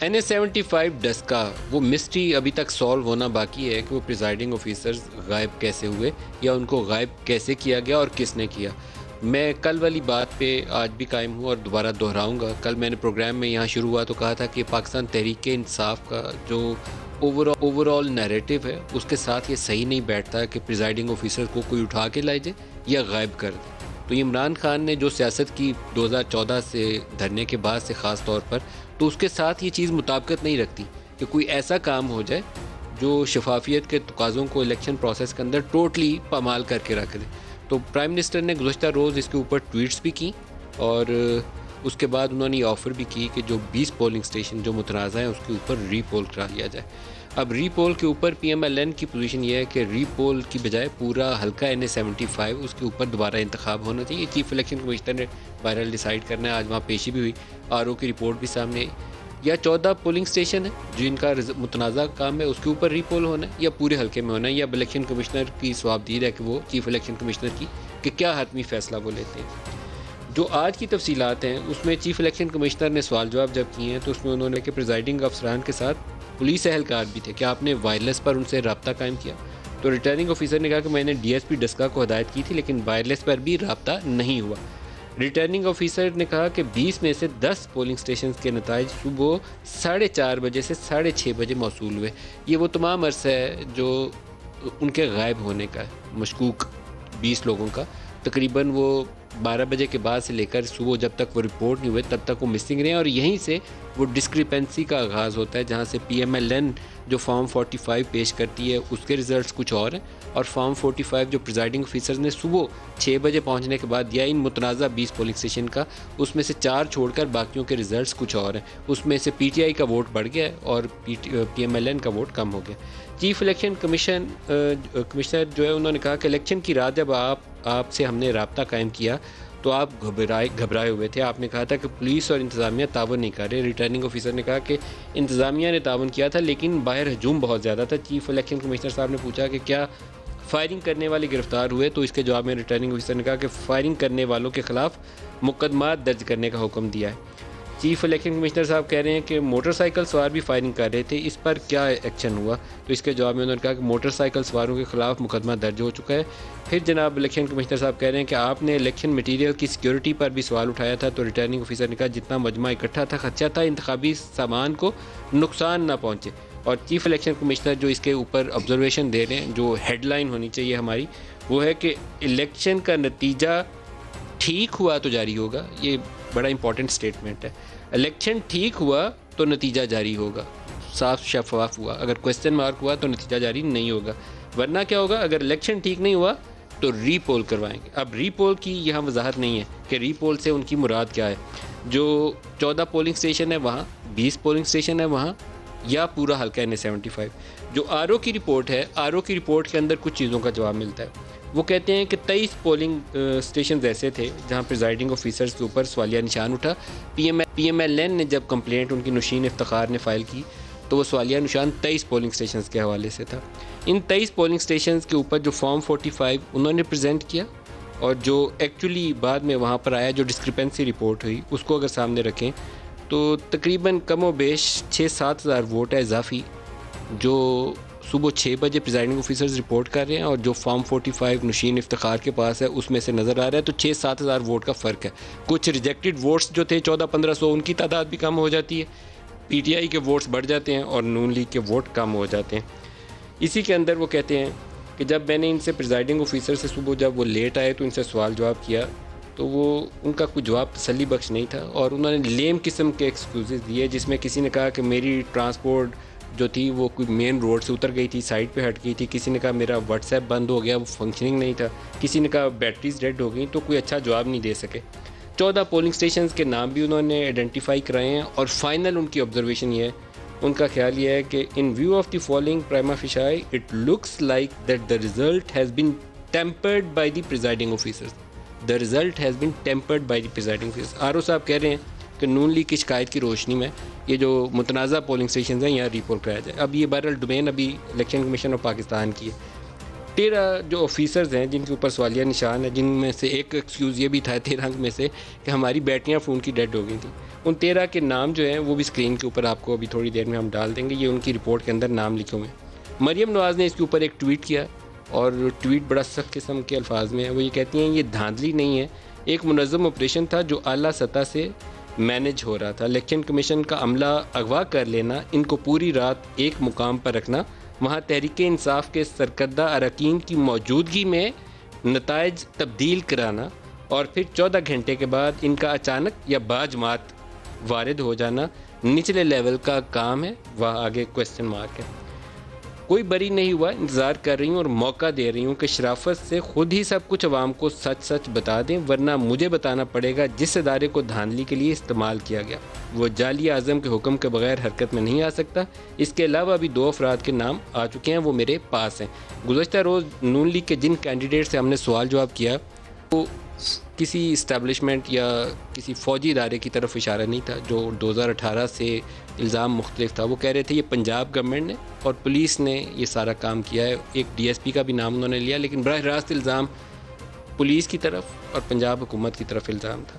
NA-75 Daska, वो mystery अभी तक सॉल्व होना बाकी है कि वो प्रिजाइडिंग ऑफिसर्स गायब कैसे हुए या उनको गायब कैसे किया गया और किसने किया। मैं कल वाली बात पे आज भी कायम हूँ और दोबारा दोहराऊंगा। कल मैंने प्रोग्राम में यहाँ शुरू हुआ तो कहा था कि पाकिस्तान तहरीक इंसाफ का जो ओवरऑल नैरेटिव है उसके साथ ये सही नहीं बैठता कि प्रिजाइडिंग ऑफिसर को कोई उठा के लाई जाए या गायब कर दे। तो इमरान खान ने जो सियासत की 2014 से धरने के बाद से ख़ास तौर पर, तो उसके साथ ये चीज़ मुताबिकत नहीं रखती कि कोई ऐसा काम हो जाए जो शफाफियत के तकाज़ों को इलेक्शन प्रोसेस के अंदर टोटली पामाल करके रख दे। तो प्राइम मिनिस्टर ने गुज़श्ता रोज़ इसके ऊपर ट्वीट्स भी की और उसके बाद उन्होंने ये ऑफ़र भी की कि जो 20 पोलिंग स्टेशन जो मुतनाज़ा हैं उसके ऊपर रीपोल करा लिया जाए। अब रीपोल के ऊपर PMLN की पोजीशन ये है कि रीपोल की बजाय पूरा हल्का NA-75 उसके ऊपर दोबारा इंतखाब होना चाहिए। चीफ इलेक्शन कमिश्नर ने बहरहाल डिसाइड करना है। आज वहाँ पेशी भी हुई, RO की रिपोर्ट भी सामने आई। या 14 पोलिंग स्टेशन है जिनका मुतनाज़ा काम है उसके ऊपर रीपोल होना है या पूरे हल्के में होना है, या इलेक्शन कमिश्नर की स्वाबदीद है कि वो चीफ इलेक्शन कमिश्नर की कि क्या हतमी फ़ैसला वो लेते हैं। जो आज की तफसीलात हैं उसमें चीफ इलेक्शन कमिश्नर ने सवाल जवाब जब किए हैं तो उसमें उन्होंने कि प्रिजाइडिंग अफसरान के साथ पुलिस एहलकार भी थे, क्या आपने वायरलेस पर उनसे रब्ता कायम किया? तो रिटर्निंग ऑफिसर ने कहा कि मैंने DSP डस्का को हदायत की थी लेकिन वायरलेस पर भी रब्ता नहीं हुआ। रिटर्निंग ऑफिसर ने कहा कि 20 में से 10 पोलिंग स्टेशन के नताइज सुबह 4:30 बजे से 6:30 बजे मौसूल हुए। ये वो तमाम अरसा है जो उनके गायब होने का है, मशकूक 20 लोगों का। तकरीबन वो 12 बजे के बाद से लेकर सुबह जब तक वो रिपोर्ट नहीं हुए तब तक वो मिसिंग रहे हैं और यहीं से वो डिस्क्रिपेंसी का आगाज़ होता है, जहाँ से PMLN जो फॉर्म 45 पेश करती है उसके रिज़ल्ट्स कुछ और हैं और फॉर्म 45 जो प्रिजाइडिंग ऑफिसर्स ने सुबह 6 बजे पहुंचने के बाद दिया इन मुतनाज़ा 20 पोलिंग स्टेशन का, उसमें से 4 छोड़कर बाकियों के रिज़ल्ट्स कुछ और हैं। उसमें से PTI का वोट बढ़ गया और PMLN का वोट कम हो गया। चीफ इलेक्शन कमिश्नर जो है उन्होंने कहा कि इलेक्शन की रात जब आपसे हमने रब्ता कायम किया तो आप घबराए हुए थे। आपने कहा था कि पुलिस और इंतज़ामिया तावन नहीं कर रहे। रिटर्निंग ऑफिसर ने कहा कि इंतज़ामिया ने तावन किया था लेकिन बाहर हजूम बहुत ज़्यादा था। चीफ इलेक्शन कमिश्नर साहब ने पूछा कि क्या फायरिंग करने वाले गिरफ्तार हुए? तो इसके जवाब में रिटर्निंग ऑफिसर ने कहा कि फायरिंग करने वालों के ख़िलाफ़ मुकदमा दर्ज करने का हुक्म दिया है। चीफ इलेक्शन कमिश्नर साहब कह रहे हैं कि मोटरसाइकिल सवार भी फायरिंग कर रहे थे, इस पर क्या एक्शन हुआ? तो इसके जवाब में उन्होंने कहा कि मोटरसाइकिल सवारों के खिलाफ मुकदमा दर्ज हो चुका है। फिर जनाब इलेक्शन कमिश्नर साहब कह रहे हैं कि आपने इलेक्शन मटीरियल की सिक्योरिटी पर भी सवाल उठाया था। तो रिटर्निंग ऑफिसर ने कहा जितना मजमा इकट्ठा था खदशा था इंतखाबी सामान को नुकसान ना पहुँचे। और चीफ इलेक्शन कमिश्नर जो इसके ऊपर ऑब्जर्वेशन दे रहे हैं, जो हेडलाइन होनी चाहिए हमारी, वो है कि इलेक्शन का नतीजा ठीक हुआ तो जारी होगा। ये बड़ा इंपॉर्टेंट स्टेटमेंट है। इलेक्शन ठीक हुआ तो नतीजा जारी होगा, साफ शफाफ हुआ। अगर क्वेश्चन मार्क हुआ तो नतीजा जारी नहीं होगा। वरना क्या होगा? अगर इलेक्शन ठीक नहीं हुआ तो रीपोल करवाएंगे। अब रीपोल की यहाँ वजाहत नहीं है कि रीपोल से उनकी मुराद क्या है। जो 14 पोलिंग स्टेशन है वहाँ, 20 पोलिंग स्टेशन है वहाँ, या पूरा हल्का NA-75। जो RO की रिपोर्ट है, RO की रिपोर्ट के अंदर कुछ चीज़ों का जवाब मिलता है। वो कहते हैं कि 23 पोलिंग स्टेशन ऐसे थे जहां प्रिजाइडिंग ऑफिसर्स के ऊपर सवालिया निशान उठा। PMLN ने जब कंप्लेंट उनकी नुशीन इफ्तिखार ने फ़ाइल की तो वो सवालिया निशान 23 पोलिंग स्टेशन के हवाले से था। इन 23 पोलिंग स्टेशन के ऊपर जो फॉर्म 45 उन्होंने प्रेजेंट किया और जो एक्चुअली बाद में वहाँ पर आया, जो डिस्क्रिपेंसी रिपोर्ट हुई, उसको अगर सामने रखें तो तकरीबन कम व बेश 6-7 हज़ार वोट है इजाफी जो सुबह 6 बजे प्रिजाइडिंग ऑफिसर्स रिपोर्ट कर रहे हैं और जो फॉर्म 45 नुशीन इफ्तिखार के पास है उसमें से नज़र आ रहा है। तो 6-7 हज़ार वोट का फ़र्क है। कुछ रिजेक्टेड वोट्स जो थे 14-1500, उनकी तादाद भी कम हो जाती है। PTI के वोट्स बढ़ जाते हैं और नून लीग के वोट कम हो जाते हैं। इसी के अंदर वो कहते हैं कि जब मैंने इनसे प्रिजाइडिंग ऑफिसर से सुबह जब वो लेट आए तो इनसे सवाल जवाब किया तो वो उनका कोई जवाब तसल्ली बख्श नहीं था और उन्होंने लेम किस्म के एक्सक्यूज़ दिए, जिसमें किसी ने कहा कि मेरी ट्रांसपोर्ट जो थी वो कोई मेन रोड से उतर गई थी, साइड पे हट गई थी। किसी ने कहा मेरा व्हाट्सएप बंद हो गया, वो फंक्शनिंग नहीं था। किसी ने कहा बैटरीज डेड हो गई। तो कोई अच्छा जवाब नहीं दे सके। 14 पोलिंग स्टेशन के नाम भी उन्होंने आइडेंटिफाई कराए हैं और फाइनल उनकी ऑब्जर्वेशन ये है, उनका ख्याल ये है कि in view of the following prima facie it looks like that the result has been tampered by the presiding officers. The result has been tampered by the presiding officers. RO साहब कह रहे हैं कि नून लीग की शिकायत की रोशनी में ये जो मुतनाज़ा पोलिंग स्टेशन हैं यहाँ रीपोल कराया जाए। अब ये बहरहाल डोमेन अभी इलेक्शन कमीशन ऑफ पाकिस्तान की है। 13 जो ऑफिसर्स हैं जिनके ऊपर सवालिया निशान है, जिनमें से एक एक्सक्यूज़ ये भी था 13 में से कि हमारी बैटरियाँ फ़ोन की डेड हो गई थी। उन 13 के नाम जो हैं वो भी स्क्रीन के ऊपर आपको अभी थोड़ी देर में हम डाल देंगे। ये उनकी रिपोर्ट के अंदर नाम लिखे हुए हैं। मरियम नवाज़ ने इसके ऊपर एक ट्वीट किया और ट्वीट बड़ा सख्त किस्म के अल्फाज में है। वो ये कहती हैं ये धांधली नहीं है, एक मुनज़्ज़म ऑपरेशन था जो आला सतह से मैनेज हो रहा था। इलेक्शन कमीशन का अमला अगवा कर लेना, इनको पूरी रात एक मुकाम पर रखना, वहाँ तहरीक इंसाफ के सरकर्दा अरकान की मौजूदगी में नताइज तब्दील कराना और फिर 14 घंटे के बाद इनका अचानक या बाजमात वारिद हो जाना निचले लेवल का काम है। वह आगे क्वेश्चन मार्क है। कोई बरी नहीं हुआ, इंतज़ार कर रही हूँ और मौका दे रही हूँ कि शराफत से खुद ही सब कुछ अवाम को सच सच बता दें, वरना मुझे बताना पड़ेगा जिस इदारे को धांधली के लिए इस्तेमाल किया गया वो जाली आज़म के हुक्म के बगैर हरकत में नहीं आ सकता। इसके अलावा अभी 2 अफराद के नाम आ चुके हैं, वो मेरे पास हैं। गुज़श्ता रोज़ नून लीग के जिन कैंडिडेट से हमने सवाल जवाब किया वो किसी इस्टेब्लिशमेंट या किसी फ़ौजी इदारे की तरफ इशारा नहीं था। जो 2018 से इल्ज़ाम मुख्तलिफ था, वो कह रहे थे ये पंजाब गवर्नमेंट ने और पुलिस ने ये सारा काम किया है। एक DSP का भी नाम उन्होंने लिया, लेकिन बराह रास्त इल्ज़ाम पुलिस की तरफ और पंजाब हुकूमत की तरफ इल्ज़ाम था।